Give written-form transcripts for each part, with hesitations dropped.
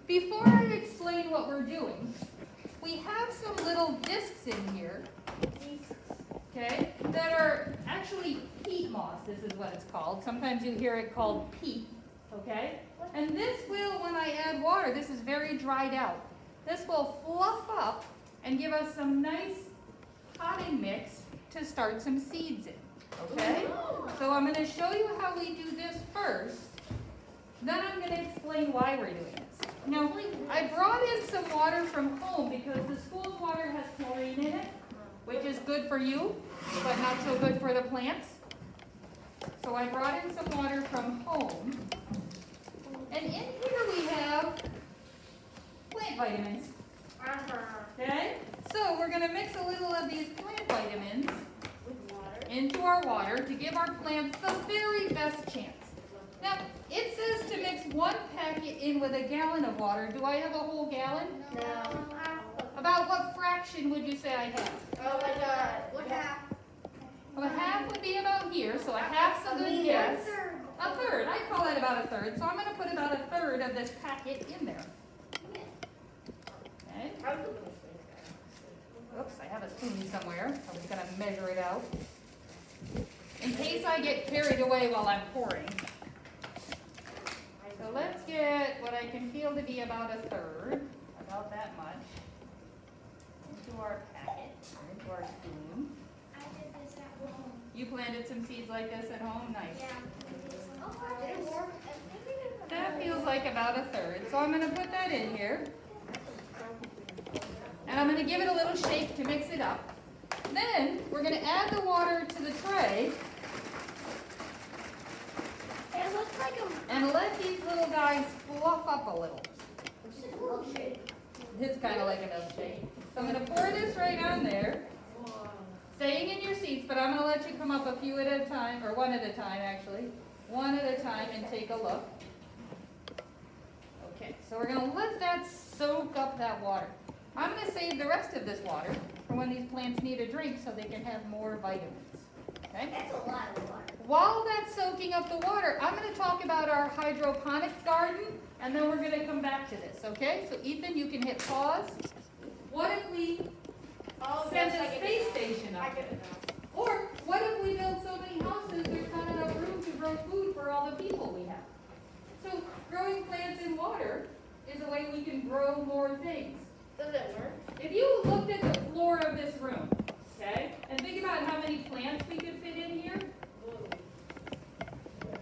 before I explain what we're doing, we have some little discs in here, okay, that are actually peat moss, this is what it's called. Sometimes you hear it called peat, okay? And this will, when I add water, this is very dried out. This will fluff up and give us some nice potting mix to start some seeds in, okay? So I'm going to show you how we do this first. Then I'm going to explain why we're doing this. Now, I brought in some water from home because the school's water has chlorine in it, which is good for you, but not so good for the plants. So I brought in some water from home. And in here we have plant vitamins. Okay? So we're going to mix a little of these plant vitamins into our water to give our plants the very best chance. Now, it says to mix 1 packet in with a gallon of water. Do I have a whole gallon? No. About what fraction would you say I have? Oh my God. What half? Well, a half would be about here, so a half's a good guess. A third. I call it about a third. So I'm going to put about a third of this packet in there. Okay. Oops, I have a spoon somewhere. I was going to measure it out. In case I get carried away while I'm pouring. So let's get what I can feel to be about a third, about that much, into our packet, or into our spoon. I did this at home. You planted some seeds like this at home? Nice. Yeah. Did it work? That feels like about a third. So I'm going to put that in here. And I'm going to give it a little shake to mix it up. Then we're going to add the water to the tray. It looks like And let these little guys fluff up a little. a milkshake. It's kind of like a milkshake. So I'm going to pour this right on there. Staying in your seats, but I'm going to let you come up a few at a time, or one at a time actually. One at a time and take a look. Okay, so we're going to let that soak up that water. I'm going to save the rest of this water for when these plants need a drink so they can have more vitamins. Okay? That's a lot of water. While that's soaking up the water, I'm going to talk about our hydroponic garden, and then we're going to come back to this, okay? So Ethan, you can hit pause. What if we send a space station up there? Or what if we build so many houses there's not enough room to grow food for all the people we have? So growing plants in water is a way we can grow more things. Does it work? If you looked at the floor of this room, okay, and think about how many plants we could fit in here,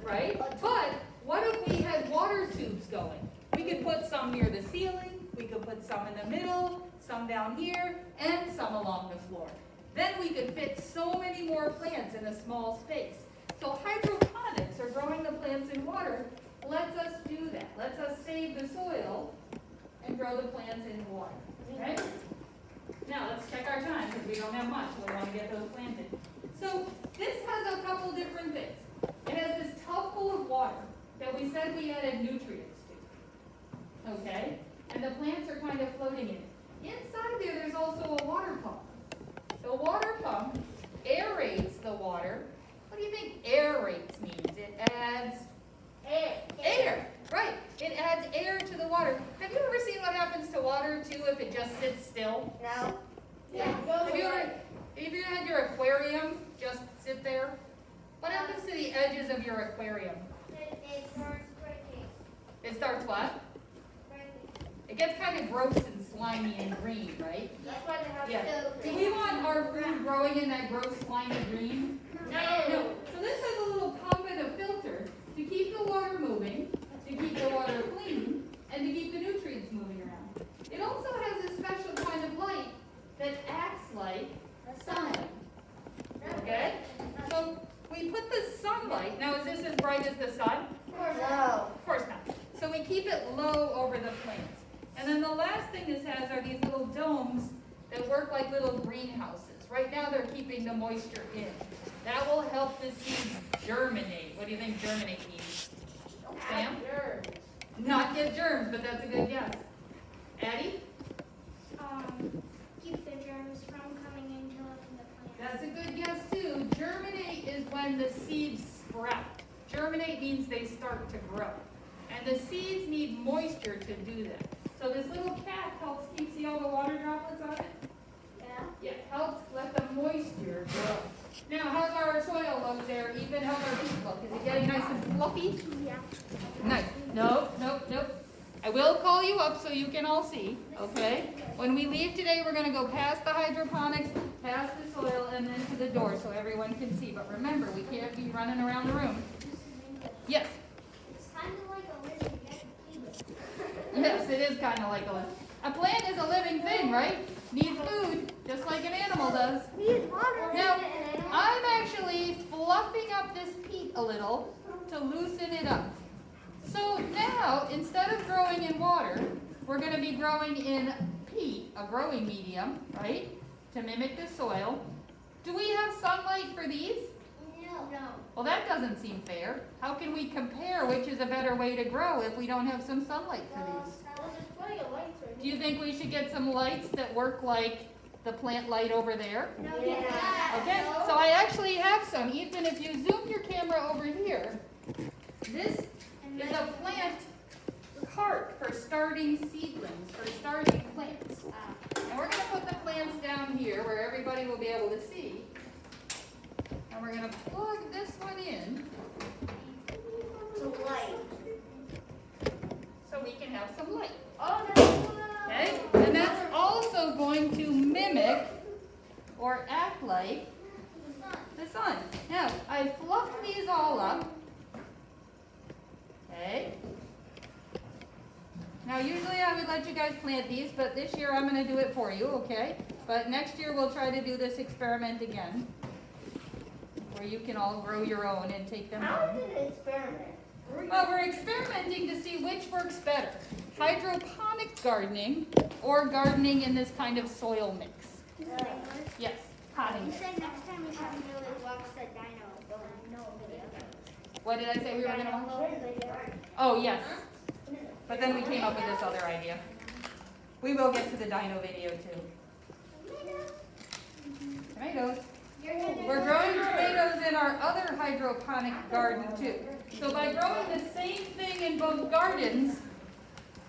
right? But what if we had water tubes going? We could put some near the ceiling, we could put some in the middle, some down here, and some along the floor. Then we could fit so many more plants in a small space. So hydroponics, or growing the plants in water, lets us do that. Lets us save the soil and grow the plants in water. Okay? Now let's check our time because we don't have much. We want to get those planted. So this has a couple different things. It has this tub full of water that we said we added nutrients to. Okay? And the plants are kind of floating in it. Inside there's also a water pump. The water pump aerates the water. What do you think aerates means? It adds air. Right. It adds air to the water. Have you ever seen what happens to water too if it just sits still? No. Yeah. Have you had your aquarium just sit there? What happens to the edges of your aquarium? It starts breaking. It starts what? It gets kind of gross and slimy and green, right? That's why they have Yeah. filters. Do we want our food growing in that gross, slimy green? No. So this has a little pump and a filter to keep the water moving, to keep the water clean, and to keep the nutrients moving around. It also has a special kind of light that acts like sunlight. Okay? So we put the sunlight, now is this as bright as the sun? No. Of course not. So we keep it low over the plants. And then the last thing this has are these little domes that work like little greenhouses. Right now they're keeping the moisture in. That will help the seeds germinate. What do you think germinate means? Sam? Not get germs, but that's a good guess. Addie? Keep the germs from coming into the plant. That's a good guess too. Germinate is when the seeds sprout. Germinate means they start to grow. And the seeds need moisture to do that. this little cap helps keep, see all the water droplets on it? Yeah. Yeah, helps let the moisture grow. Now, how's our soil look there? Even how's our peat look? Is it getting nice and fluffy? Yeah. Nice. Nope. I will call you up so you can all see, okay? When we leave today, we're gonna go past the hydroponics, past the soil, and then to the door so everyone can see. But remember, we can't be running around the room. Yes, It's kind of like a living vegetable. yes, it is kind of like a plant is a living thing, right? Needs food, just like an animal does. Needs water. Now, I'm actually fluffing up this peat a little to loosen it up. So now, instead of growing in water, we're going to be growing in peat, a growing medium, right? To mimic the soil. Do we have sunlight for these? No. Well, that doesn't seem fair. How can we compare which is a better way to grow if we don't have some sunlight for these? Well, there's plenty of lights right Do you think we should get some lights that work like the plant light over there? No. Okay, so I actually have some. Ethan, if you zoom your camera over here, this is a plant cart for starting seedlings, for starting plants. And we're going to put the plants down here where everybody will be able to see. And we're going to plug this one in It's a light. so we can have some light. Oh, that's Okay? And that's also going to mimic or act like the sun. Now, I fluffed these all up. Okay? Now, usually I would let you guys plant these, but this year I'm going to do it for you, okay? But next year we'll try to do this experiment again, where you can all grow your own and take them How home. did it experiment? Well, we're experimenting to see which works better, hydroponic gardening or gardening in this kind of soil mix. Yes, potting You mix. said next time we have to do is watch the dino video. What did I say we were going to watch? Video. Oh, yes. But then we came up with this other idea. We will get to the dino video too. Tomatoes. We're growing tomatoes in our other hydroponic garden too. So by growing the same thing in both gardens,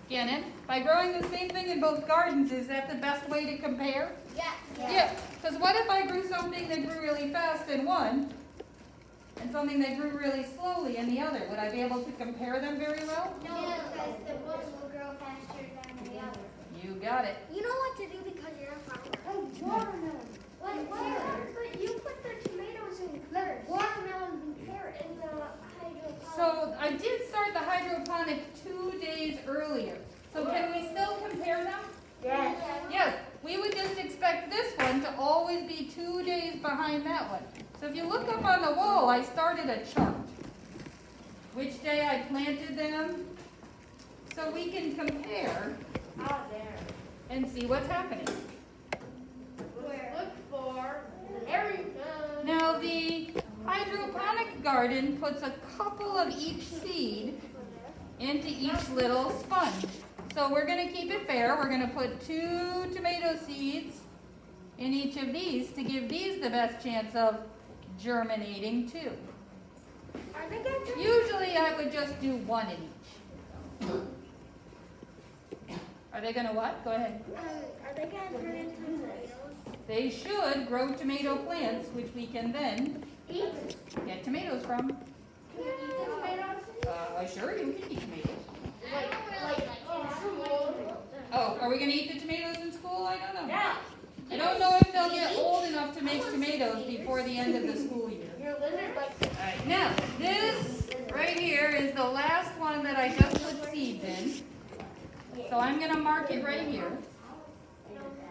Gannon, by growing the same thing in both gardens, is that the best way to compare? Yes. Yeah, because what if I grew something that grew really fast in one, and something that grew really slowly in the other? Would I be able to compare them very well? No, because the one will grow faster than the other. You got it. You know what to do because you're a farmer. Oh, watermelon. But you put the tomatoes in first. Watermelon and carrot. In the hydroponic. So I did start the hydroponic 2 days earlier. So can we still compare them? Yes. Yes, we would just expect this one to always be 2 days behind that one. So if you look up on the wall, I started a chart. Which day I planted them, so we can compare Out there. and see what's happening. Where? Look for every. Now the hydroponic garden puts a couple of each seed into each little sponge. So we're going to keep it fair. We're going to put 2 tomato seeds in each of these to give these the best chance of germinating too. Are they going to? Usually I would just do 1 in each. Are they going to what? Go ahead. Are they going to turn into tomatoes? They should grow tomato plants, which we can then Eat. get tomatoes from. Can you eat the tomatoes? Sure, you can eat tomatoes. Like Oh, are we going to eat the tomatoes in school? I don't know. Yeah. I don't know if they'll get old enough to make tomatoes before the end of the school year. Your lizard likes it. All right, now, this right here is the last one that I just put seeds in. So I'm going to mark it right here.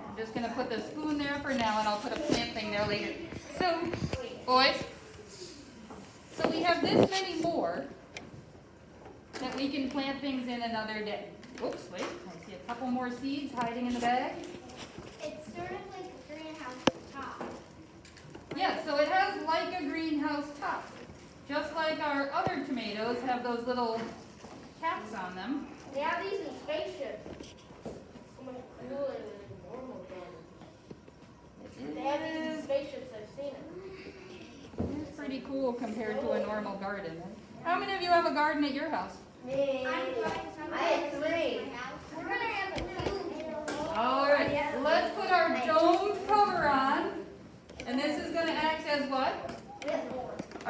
I'm just going to put the spoon there for now, and I'll put a plant thing there later. So, boys, so we have this many more that we can plant things in another day. Oops, wait, I see a couple more seeds hiding in the bag. It's sort of like a greenhouse top. Yeah, so it has like a greenhouse top. Just like our other tomatoes have those little caps on them. They have these in spaceships. So much cooler than normal gardens. They have these in spaceships. I've seen it. It's pretty cool compared to a normal garden. How many of you have a garden at your house? Me. I have 3. We're gonna have a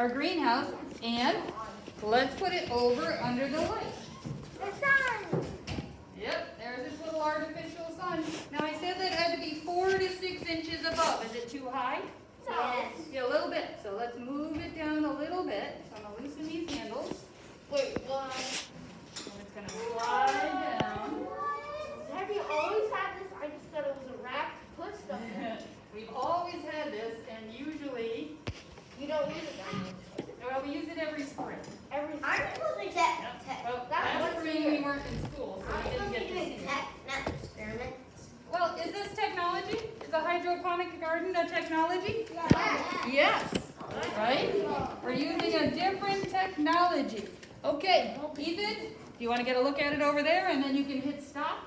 our greenhouse, and let's put it over under the light. The sun. Yep, there's this little artificial sun. Now I said that it had to be 4 to 6 inches above. Is it too high? Yes. Yeah, a little bit. So let's move it down a little bit. So I'm gonna loosen these handles. Wait, what? And it's gonna slide down. Have you always had this? I just thought it was a rack to put stuff in. We've always had this, and usually, You don't use it that much. well, we use it every spring. Every Aren't we supposed to be tech? Well, That's last what's spring here. we weren't in school, so Aren't we we didn't supposed get to be to doing see it. tech, not experiments? Well, is this technology? Is a hydroponic garden a technology? Yeah. Yes, right? We're using a different technology. Okay, Ethan, do you want to get a look at it over there and then you can hit stop?